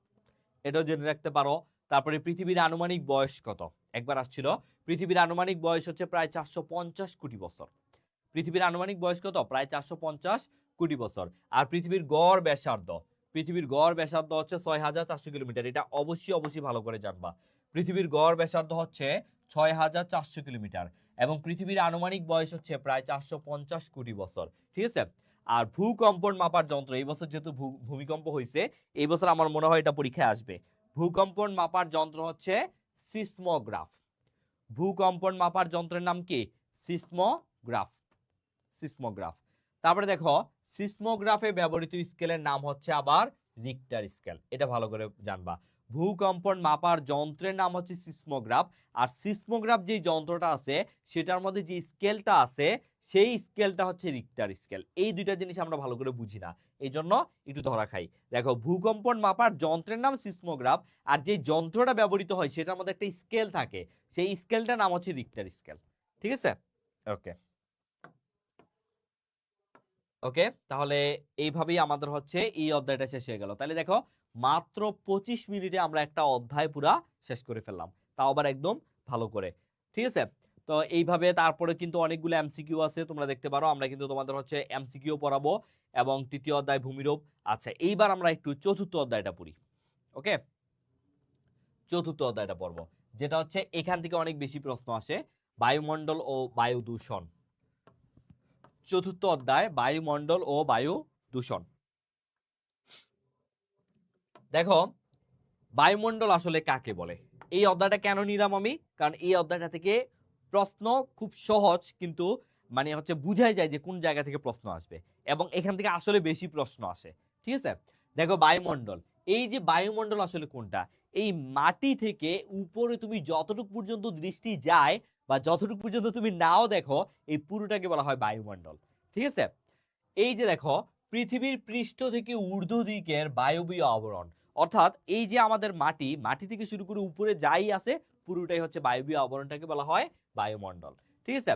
S1: এটাও জেনে রাখতে পারো। তারপরে পৃথিবীর আনুমানিক বয়স কত? একবার আসছিল। পৃথিবীর আনুমানিক বয়স হচ্ছে প্রায় 450 কোটি বছর। পৃথিবীর আনুমানিক বয়স কত? প্রায় 450 কোটি বছর। আর পৃথিবীর গড় ব্যাসার্ধ, পৃথিবীর গড় ব্যাসার্ধ হচ্ছে 6400 কিলোমিটার। এটা অবশ্যই অবশ্যই ভালো করে জানবা। পৃথিবীর গড় ব্যাসার্ধ হচ্ছে 6400 কিলোমিটার এবং পৃথিবীর আনুমানিক বয়স হচ্ছে প্রায় 450 কোটি বছর। ঠিক আছে। আর ভূকম্পন মাপার যন্ত্র, এই বছর যেহেতু ভূমিকম্প হয়েছে, এই বছর আমার মনে হয় এটা পরীক্ষায় আসবে। ভূকম্পন মাপার যন্ত্র হচ্ছে সিসমোগ্রাফ। ভূকম্পন মাপার যন্ত্রের নাম কি? সিসমোগ্রাফ। সিসমোগ্রাফ। তারপরে দেখো সিসমোগ্রাফে ব্যবহৃত স্কেলের নাম হচ্ছে আবার রিক্টার স্কেল, এটা ভালো করে জানবা। ভূকম্পন মাপার যন্ত্রের নাম হচ্ছে সিসমোগ্রাফ। আর সিসমোগ্রাফ যে যন্ত্রটা আছে সেটার মধ্যে যে স্কেলটা আছে সেই স্কেলটা হচ্ছে রিক্টার স্কেল। এই দুইটা জিনিস আমরা ভালো করে বুঝি না, এই জন্য একটু ধরা খাই। দেখো ভূকম্পন মাপার যন্ত্রের নাম সিসমোগ্রাফ, আর যে যন্ত্রটা ব্যবহৃত হয় সেটার মধ্যে একটা স্কেল থাকে, সেই স্কেলটার নাম হচ্ছে রিক্টার স্কেল। ঠিক আছে, ওকে ওকে। তাহলে এইভাবেই আমাদের হচ্ছে এই অধ্যায়টা শেষ হয়ে গেল। তাহলে দেখো মাত্র 25 মিনিটে আমরা একটা অধ্যায় পুরা শেষ করে ফেললাম, তাও আবার একদম ভালো করে। ঠিক আছে। তো এইভাবে তারপরে কিন্তু অনেকগুলো এমসিকিউ আছে, তোমরা দেখতে পারো। আমরা কিন্তু তোমাদের হচ্ছে এমসিকিউ পড়াবো এবং তৃতীয় অধ্যায় ভূমিরূপ। আচ্ছা, এইবার আমরা একটু চতুর্থ অধ্যায়টা পড়ি। ওকে, চতুর্থ অধ্যায়টা পড়বো, যেটা হচ্ছে এখান থেকে অনেক বেশি প্রশ্ন আসে, বায়ুমণ্ডল ও বায়ু দূষণ। চতুর্থ অধ্যায় বায়ুমণ্ডল ও বায়ু দূষণ। দেখো বায়ুমণ্ডল আসলে কাকে বলে? এই অধ্যায়টা কেন নিলাম আমি, কারণ এই অধ্যায়টা থেকে প্রশ্ন খুব সহজ, কিন্তু মানে হচ্ছে বুঝাই যায় যে কোন জায়গা থেকে প্রশ্ন আসবে, এবং এখান থেকে আসলে বেশি প্রশ্ন আসে। ঠিক আছে। দেখো বায়ুমণ্ডল, এই যে বায়ুমণ্ডল আসলে কোনটা? এই মাটি থেকে উপরে তুমি যতটুকু পর্যন্ত দৃষ্টি যায় বা যতটুকু পর্যন্ত তুমি নাও দেখো, এই পুরোটাকে বলা হয় বায়ুমণ্ডল। ঠিক আছে। এই যে দেখো পৃথিবীর পৃষ্ঠ থেকে ঊর্ধ্ব দিকের বায়বীয় আবরণ, অর্থাৎ এই যে আমাদের মাটি, মাটি থেকে শুরু করে উপরে যাই আছে পুরোটাই হচ্ছে বায়বীয় আবরণটাকে বলা হয় বায়ুমণ্ডল। ঠিক আছে।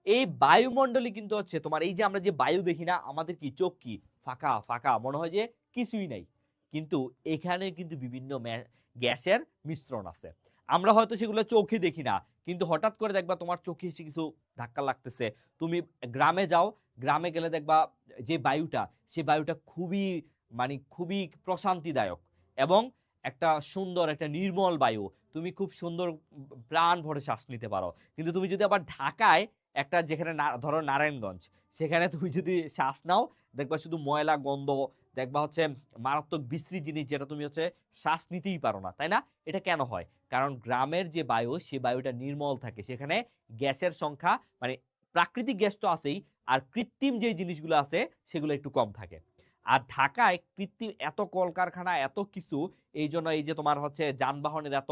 S1: এই বায়ুমণ্ডলই কিন্তু হচ্ছে তোমার, এই যে আমরা যে বায়ু দেখি না, আমাদের কি চোখ কি ফাঁকা ফাঁকা মনে হয় যে কিছুই নাই, কিন্তু এখানে কিন্তু বিভিন্ন গ্যাসের মিশ্রণ আছে। আমরা হয়তো সেগুলো চোখে দেখি না, কিন্তু হঠাৎ করে দেখবা তোমার চোখে এসে কিছু ধাক্কা লাগতেছে। তুমি গ্রামে যাও, গ্রামে গেলে দেখবা যে বায়ুটা, সে বায়ুটা খুবই মানে খুবই প্রশান্তিদায়ক এবং একটা সুন্দর একটা নির্মল বায়ু, তুমি খুব সুন্দর প্রাণ ভরে শ্বাস নিতে পারো। কিন্তু তুমি যদি আবার ঢাকায় একটা, যেখানে ধরো নারায়ণগঞ্জ, সেখানে তুমি যদি শ্বাস নাও, দেখবা শুধু ময়লা গন্ধ, দেখবা হচ্ছে মারাত্মক বিশ্রী জিনিস, যেটা তুমি হচ্ছে শ্বাস নিতেই পারো না, তাই না? এটা কেন হয়? কারণ গ্রামের যে বায়ু, সে বায়ুটা নির্মল থাকে, সেখানে গ্যাসের সংখ্যা মানে প্রাকৃতিক গ্যাস তো আছেই, আর কৃত্রিম যে জিনিসগুলো আছে সেগুলো একটু কম থাকে। আর ঢাকায় কৃত্রিম এত কলকারখানা এত কিছু, এই জন্য এই যে তোমার হচ্ছে যানবাহনের এত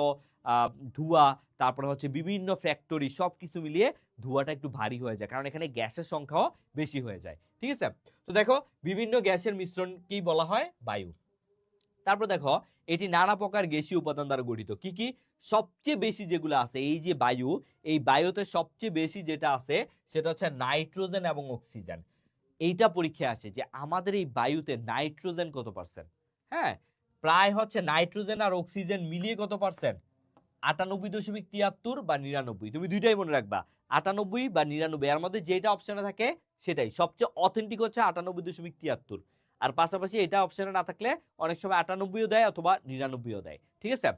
S1: ধোঁয়া, তারপরে হচ্ছে বিভিন্ন ফ্যাক্টরি, সব কিছু মিলিয়ে ধোঁয়াটা একটু ভারী হয়ে যায়, কারণ এখানে গ্যাসের সংখ্যাও বেশি হয়ে যায়। ঠিক আছে। তো দেখো বিভিন্ন গ্যাসের মিশ্রণকেই বলা হয় বায়ু। তারপর দেখো এটি নানা প্রকার গ্যাসীয় উপাদান দ্বারা গঠিত। কি কি? সবচেয়ে বেশি যেগুলো আছে, এই যে বায়ু, এই বায়ুতে সবচেয়ে বেশি যেটা আছে সেটা হচ্ছে নাইট্রোজেন এবং অক্সিজেন। এইটা পরীক্ষায় আসে যে আমাদের এই বায়ুতে নাইট্রোজেন কত পার্সেন্ট? হ্যাঁ, প্রায় হচ্ছে নাইট্রোজেন আর অক্সিজেন মিলিয়ে কত পার্সেন্ট? 98.73 বা 99। তুমি দুইটাই মনে রাখবা, 98 বা 99, এর মধ্যে যেটা অপশনে থাকে সেটাই সবচেয়ে অথেন্টিক হচ্ছে 98.73। আর পাশাপাশি এটা অপশনে না থাকলে অনেক সময় 98ও দেয় অথবা 99ও দেয়, ঠিক আছে।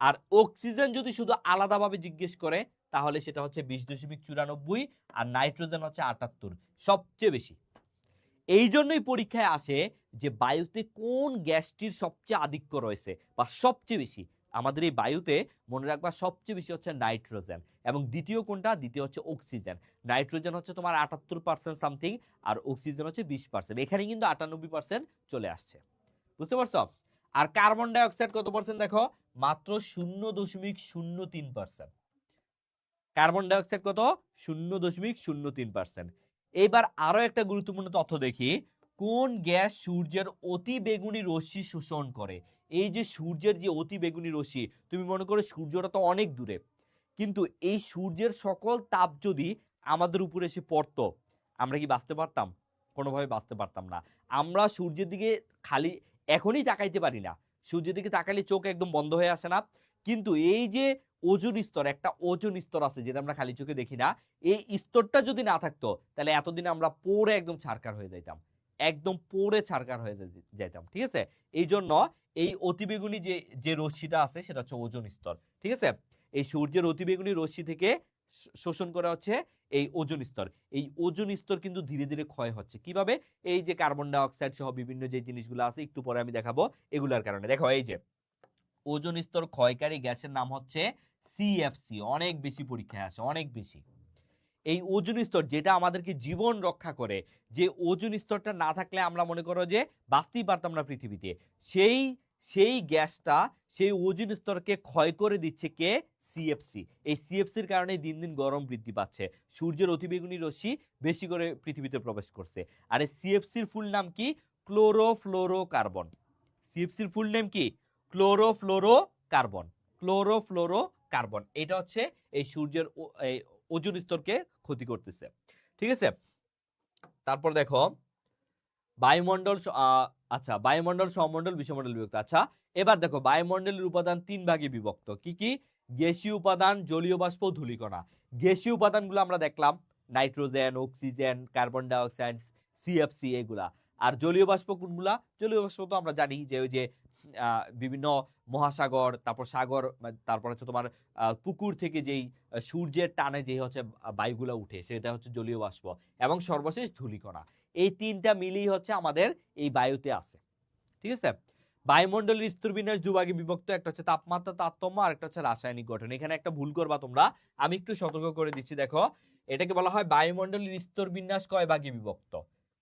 S1: আর অক্সিজেন যদি শুধু আলাদাভাবে জিজ্ঞেস করে তাহলে সেটা হচ্ছে 20.94, আর নাইট্রোজেন হচ্ছে 78, সবচেয়ে বেশি। এই জন্যই পরীক্ষায় আসে যে বায়ুতে কোন গ্যাসটির সবচেয়ে আধিক্য রয়েছে বা সবচেয়ে বেশি। আমাদের এই বায়ুতে মনে রাখবা সবচেয়ে বেশি হচ্ছে নাইট্রোজেন, এবং দ্বিতীয় কোনটা? দ্বিতীয় হচ্ছে অক্সিজেন। নাইট্রোজেন হচ্ছে তোমার 78% সামথিং, আর অক্সিজেন হচ্ছে 20%। এখানে কিন্তু 98% চলে আসছে, বুঝতে পারছো? আর কার্বন ডাইঅক্সাইড কত পার্সেন্ট দেখো? মাত্র 0.03%। কার্বন ডাইঅক্সাইড কত? 0.03%। এবার আরো একটা গুরুত্বপূর্ণ তথ্য দেখি, কোন গ্যাস সূর্যের অতি বেগুনি রশ্মি শোষণ করে? এই যে সূর্যের যে অতি বেগুনি রশ্মি, তুমি মনে করো সূর্যটা তো অনেক দূরে, কিন্তু এই সূর্যের সকল তাপ যদি আমাদের উপরে এসে পড়তো, আমরা কি বাঁচতে পারতাম? কোনোভাবে বাঁচতে পারতাম না। আমরা সূর্যের দিকে খালি এখনই তাকাইতে পারি না, সূর্যের দিকে তাকালে চোখ একদম বন্ধ হয়ে আসে না? কিন্তু এই যে ওজোন স্তর, একটা ওজোন স্তর আছে যেটা আমরা খালি চোখে দেখি না, এই স্তরটা যদি না থাকতো তাহলে এতদিন আমরা পড়ে একদম ছারকার হয়ে যাইতাম, একদম পড়ে ছারকার হয়ে যাইতাম, ঠিক আছে। এই জন্য এই অতিবেগুনি যে যে রশ্মিটা আছে সেটা হচ্ছে ওজোন স্তর, ঠিক আছে। এই সূর্যের অতিবেগুনি রশ্মি থেকে শোষণ করা হচ্ছে এই ওজোন স্তর। এই ওজোন স্তর কিন্তু ধীরে ধীরে ক্ষয় হচ্ছে কিভাবে? এই যে কার্বন ডাইঅক্সাইড সহ বিভিন্ন যে জিনিসগুলো আছে একটু পরে আমি দেখাবো, এগুলার কারণে। দেখো এই যে ওজোন স্তর ক্ষয়কারী গ্যাসের নাম হচ্ছে সিএফসি। অনেক বেশি পরীক্ষায় আসে, অনেক বেশি। এই ওজোন স্তর যেটা আমাদেরকে জীবন রক্ষা করে, যে ওজোন স্তরটা না থাকলে আমরা মনে করো যে বাঁচতেই পারতাম না পৃথিবীতে, সেই সেই গ্যাসটা সেই ওজোন স্তরকে ক্ষয় করে দিচ্ছে কে? সিএফসি। এই সিএফসির কারণে দিন দিন গরম বৃদ্ধি পাচ্ছে, সূর্যের অতিবেগুনি রশ্মি বেশি করে পৃথিবীতে প্রবেশ করছে। আর এই সিএফসির ফুল নাম কি? ক্লোরোফ্লোরোকার্বন। সিএফসির ফুল নেম কি? ক্লোরোফ্লোরোকার্বন। ক্লোরোফ্লোরোকার্বন এটা হচ্ছে এই সূর্যের ওজোন স্তরকে ক্ষতি করতেছে, ঠিক আছে। তারপর দেখো বায়ুমণ্ডল, আচ্ছা বায়ুমণ্ডল, সমমণ্ডল, বিষমণ্ডল বিভক্ত। আচ্ছা এবার দেখো বায়ুমণ্ডলের উপাদান 3 ভাগে বিভক্ত। কি কি? গ্যাসীয় উপাদান, জলীয় বাষ্প, ধূলিকণা। গ্যাসীয় উপাদানগুলো আমরা দেখলাম, nitrogen, oxygen, carbon dioxide, CFC এগুলা। আর জলীয় বাষ্প কোনগুলা? জলীয় বাষ্প তো আমরা জানি যে ওই যে বিভিন্ন মহাসাগর, তারপর সাগর, তারপর হচ্ছে তোমার পুকুর থেকে যেই সূর্যের টানে যে হচ্ছে বায়ুগুলো উঠে সেটা হচ্ছে জলীয় বাষ্প, এবং সর্বশেষ ধূলিকণা। এই তিনটা মিলিয়ে হচ্ছে আমাদের এই বায়ুতে আছে, ঠিক আছে। বায়ুমণ্ডলের স্তরবিন্যাস দুভাগে বিভক্ত, একটা হচ্ছে তাপমাত্রা তারতম্য আর একটা হচ্ছে রাসায়নিক গঠন। এখানে একটা ভুল করবা তোমরা, আমি একটু সতর্ক করে দিচ্ছি। দেখো এটাকে বলা হয় বায়ুমণ্ডলের স্তরবিন্যাস কয় ভাগে বিভক্ত?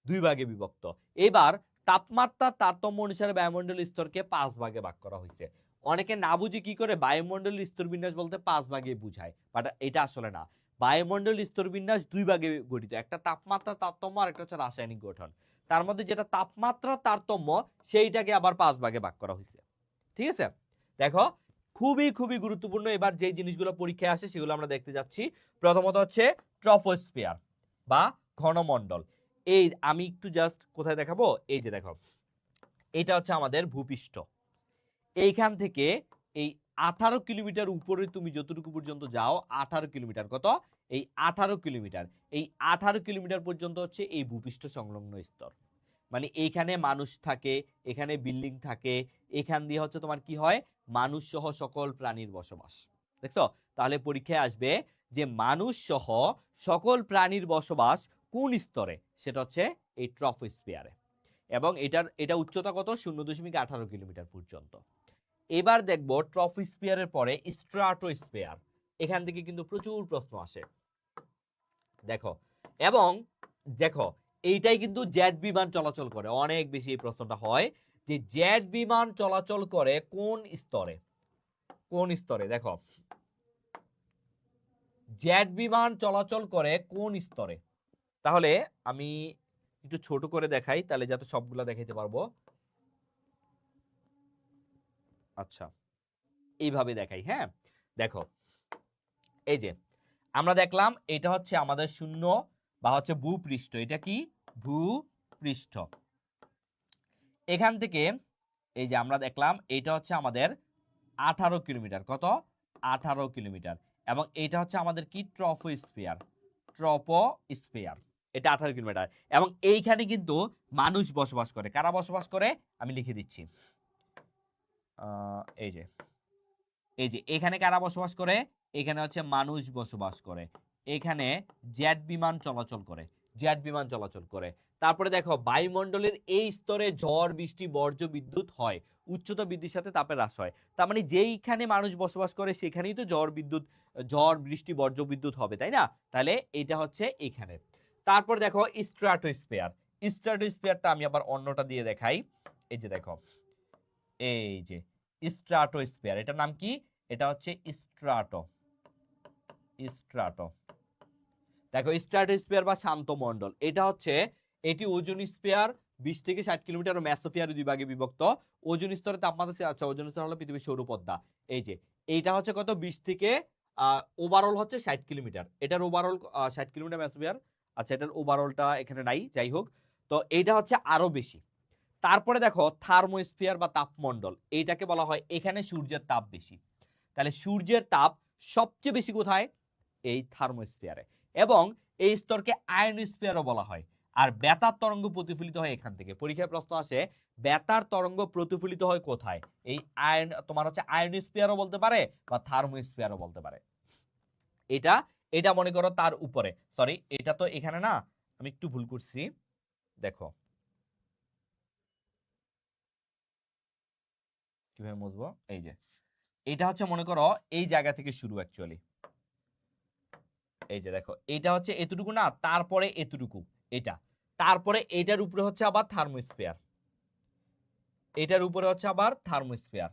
S1: 2 ভাগে বিভক্ত। এবার তাপমাত্রা তারতম্য অনুসারে বায়ুমণ্ডলের স্তরকে 5 ভাগে ভাগ করা হয়েছে। অনেকে না বুঝে কি করে বায়ুমণ্ডলের স্তরবিন্যাস বলতে 5 ভাগে বুঝায়, বাট এটা আসলে না। বায়ুমণ্ডলের স্তরবিন্যাস 2 ভাগে গঠিত, একটা তাপমাত্রা তারতম্য আর একটা হচ্ছে রাসায়নিক গঠন। তার মধ্যে যেটা তাপমাত্রা তারতম্য সেইটাকে আবার 5 ভাগে ভাগ করা হয়েছে, ঠিক আছে। দেখো খুবই খুবই গুরুত্বপূর্ণ। এবার যে জিনিসগুলো পরীক্ষায় আসে সেগুলো আমরা দেখতে যাচ্ছি। প্রথমত হচ্ছে ট্রপোস্ফিয়ার বা ঘনমণ্ডল। এই আমি একটু জাস্ট কোথায় দেখাবো, এই যে দেখো এটা হচ্ছে আমাদের ভূপৃষ্ঠ। এইখান থেকে এই 18 কিলোমিটার উপরে তুমি যতটুকু পর্যন্ত যাও, 18 কিলোমিটার, কত? এই 18 কিলোমিটার, এই 18 কিলোমিটার পর্যন্ত হচ্ছে এই ভূপৃষ্ঠ সংলগ্ন স্তর। মানে এইখানে মানুষ থাকে, এখানে বিল্ডিং থাকে, এখান দিয়ে হচ্ছে তোমার কি হয়? মানুষ সহ সকল প্রাণীর বসবাস। দেখছো? তাহলে পরীক্ষায় আসবে যে মানুষ সহ সকল প্রাণীর বসবাস কোন স্তরে? সেটা হচ্ছে এই ট্রপোস্ফিয়ারে, এবং এটা উচ্চতা কত? 0.18 কিলোমিটার পর্যন্ত। এবার দেখবো ট্রপোস্ফিয়ারের পরে স্ট্রাটোস্ফিয়ার। এখান থেকে কিন্তু প্রচুর প্রশ্ন আসে, দেখো। এবং দেখো এইটাই কিন্তু জেট বিমান চলাচল করে, অনেক বেশি এই প্রশ্নটা হয় যে জেট বিমান চলাচল করে কোন স্তরে? কোন স্তরে? দেখো জেট বিমান চলাচল করে কোন স্তরে? তাহলে আমি একটু ছোট করে দেখাই তাহলে যাতে সবগুলা দেখাইতে পারবো। আচ্ছা এইভাবে দেখাই, হ্যাঁ। দেখো এই যে আমরা দেখলাম এটা হচ্ছে আমাদের শূন্য বা হচ্ছে ভূপৃষ্ঠ। এটা কি? ভূপৃষ্ঠ। এখান থেকে এই যে আমরা দেখলাম এইটা হচ্ছে আমাদের 18 কিলোমিটার। কত? 18 কিলোমিটার। এবং এইটা হচ্ছে আমাদের কি? ট্রপোস্ফিয়ার। ট্রপোস্ফিয়ার। এটা 18 কিলোমিটার। এবং এইখানে কিন্তু মানুষ বসবাস করে। কারা বসবাস করে? আমি লিখে দিচ্ছি। এই যে এখানে কারা বসবাস করে? এখানে হচ্ছে মানুষ বসবাস করে। এখানে জেট বিমান চলাচল করে। জেট বিমান চলাচল করে। তারপরে দেখো বায়ুমণ্ডলের এই স্তরে ঝড় বৃষ্টি বর্জ্য বিদ্যুৎ হয়। উচ্চতা বৃদ্ধির সাথে তাপের হ্রাস হয়। তার মানে যেইখানে মানুষ বসবাস করে সেখানেই তো ঝড় বৃষ্টি বর্জ্য বিদ্যুৎ হবে, তাই না? তাহলে এটা হচ্ছে এখানে। তারপর দেখো স্ট্র্যাটোস্ফিয়ার। স্ট্র্যাটোস্ফিয়ারটা আমি আবার অন্যটা দিয়ে দেখাই। এই যে দেখো, এই যে স্ট্র্যাটোস্ফিয়ার, এটার নাম কি? এটা হচ্ছে স্ট্রাটো। স্ট্রাটো দেখো, স্ট্র্যাটোস্ফিয়ার বা শান্ত মণ্ডল, এটা হচ্ছে এটি ওজোন স্ফিয়ার 20 থেকে 60 কিলোমিটার ও মেসোস্ফিয়ার দুই ভাগে বিভক্ত। ওজোন স্তরের তাপমাত্রা, আচ্ছা ওজোন স্তর হলো পৃথিবীর সৌরপদ্মা। এই যে এইটা হচ্ছে কত? 20 থেকে ওভারঅল হচ্ছে 60 কিলোমিটার। এটার ওভারঅল 60 কিলোমিটার মেসোস্ফিয়ার। আচ্ছা, এটার ওভারঅলটা এখানে নাই, যাই হোক। তো এইটা হচ্ছে আরো বেশি। তারপরে দেখো থার্মোস্ফিয়ার বা তাপমণ্ডল, এইটাকে বলা হয় এখানে সূর্যের তাপ বেশি। তাহলে সূর্যের তাপ সবচেয়ে বেশি কোথায়? এই থার্মোস্ফিয়ারে। এবং এই স্তরকে আয়নোস্ফিয়ারও বলা হয়। আর বেতার তরঙ্গ প্রতিফলিত হয় এখান থেকে। পরীক্ষায় প্রশ্ন আসে বেতার তরঙ্গ প্রতিফলিত হয় কোথায়? এই তোমার হচ্ছে আয়নোস্ফিয়ারও বলতে পারে বা থার্মোস্ফিয়ারও বলতে পারে। এটা এটা মনে করো তার উপরে, সরি এটা তো এখানে না, আমি একটু ভুল করছি। দেখো কিভাবে মুছবো। এই যে এটা হচ্ছে মনে করো এই জায়গা থেকে শুরু অ্যাকচুয়ালি। এই যে দেখো, এটা হচ্ছে এতটুকু না, তারপরে এতটুকু এটা, তারপরে এটার উপরে হচ্ছে আবার থার্মোস্ফিয়ার, এটার উপরে হচ্ছে আবার থার্মোস্ফিয়ার,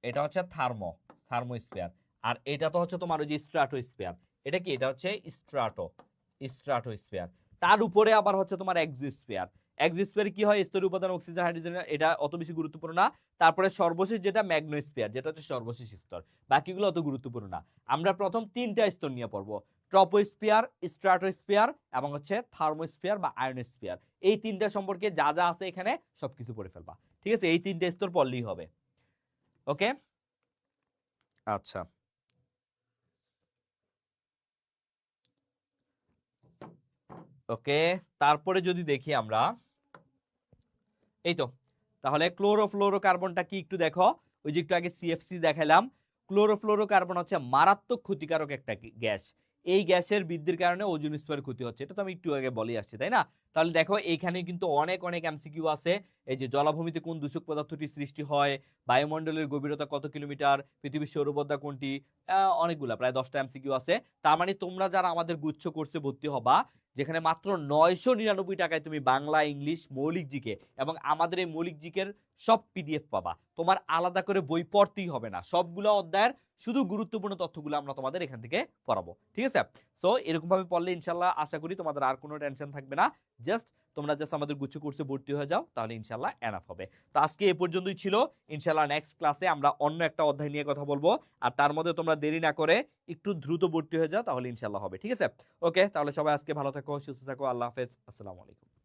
S1: এটা হচ্ছে থার্মোস্ফিয়ার। আর এটা তো হচ্ছে তোমার ওই যে স্ট্র্যাটোস্ফিয়ার। এটা কি? এটা হচ্ছে স্ট্র্যাটোস্ফিয়ার। তার উপরে আবার হচ্ছে তোমার এক্সোস্ফিয়ার। এক্সোস্ফিয়ারে কি হয়? স্তরীয় উপাদান অক্সিজেন, হাইড্রোজেন, এটা অত বেশি গুরুত্বপূর্ণ না। তারপরে সর্বশেষ যেটা ম্যাগনোস্ফিয়ার, যেটা হচ্ছে সর্বশেষ স্তর। বাকিগুলো অত গুরুত্বপূর্ণ না। আমরা প্রথম 3টা স্তর নিয়ে পড়বো: ট্রপোস্ফিয়ার, স্ট্র্যাটোস্ফিয়ার এবং হচ্ছে থার্মোস্ফিয়ার বা আয়নোস্ফিয়ার। এই 3টা সম্পর্কে যা যা আছে এখানে সবকিছু পড়ে ফেলবা। ঠিক আছে? এই 3টে স্তর পড়লেই হবে। ওকে, আচ্ছা। ওকে, তারপরে যদি দেখি আমরা, এই তো তাহলে ক্লোরোফ্লোরোকার্বনটা কি একটু দেখো। ওই যে একটু আগে সিএফসি দেখালাম। ক্লোরোফ্লোরোকার্বন হচ্ছে মারাত্মক ক্ষতিকারক একটা গ্যাস। এই গ্যাসের বৃদ্ধির কারণে ওজোন স্তরের ক্ষতি হচ্ছে, এটা তো আমি একটু আগে বলে আসছি, তাই না? তাহলে দেখো এইখানে কিন্তু অনেক অনেক এমসিকিউ আছে। এই যে জলাভূমিতে কোন দূষক পদার্থটি সৃষ্টি হয়, বায়ুমণ্ডলের গভীরতা কত কিলোমিটার, পৃথিবীর সৌরপদ্মা কোনটি, অনেকগুলা, প্রায় 10টা এমসিকিউ আছে। তার মানে তোমরা যারা আমাদের গুচ্ছ কোর্সে ভর্তি হবা, যেখানে মাত্র 999 টাকায় তুমি বাংলা, ইংলিশ, মৌলিক জিকে এবং আমাদের এই মৌলিক জিকের সব পিডিএফ পাবা। তোমার আলাদা করে বই পড়তেই হবে না, সবগুলো অধ্যায়ের শুধু গুরুত্বপূর্ণ তথ্যগুলো আমরা তোমাদের এখান থেকে পড়াবো। ঠিক আছে? সো এরকম ভাবে পড়লে ইনশাল্লাহ আশা করি তোমাদের আর কোনো টেনশন থাকবে না। তোমরা জাস্ট আমাদের গুচ্ছ কোর্সে ভর্তি হয়ে যাও, তাহলে ইনশাল্লাহ এনাফ হবে। তো আজকে এ পর্যন্তই ছিল। ইনশাল্লাহ নেক্সট ক্লাসে আমরা অন্য একটা অধ্যায় নিয়ে কথা বলবো। আর তার মধ্যে তোমরা দেরি না করে একটু দ্রুত ভর্তি হয়ে যাও, তাহলে ইনশাল্লাহ হবে। ঠিক আছে? ওকে, তাহলে সবাই আজকে ভালো থাকো, সুস্থ থাকো। আল্লাহ হাফেজ। আসসালামু আলাইকুম।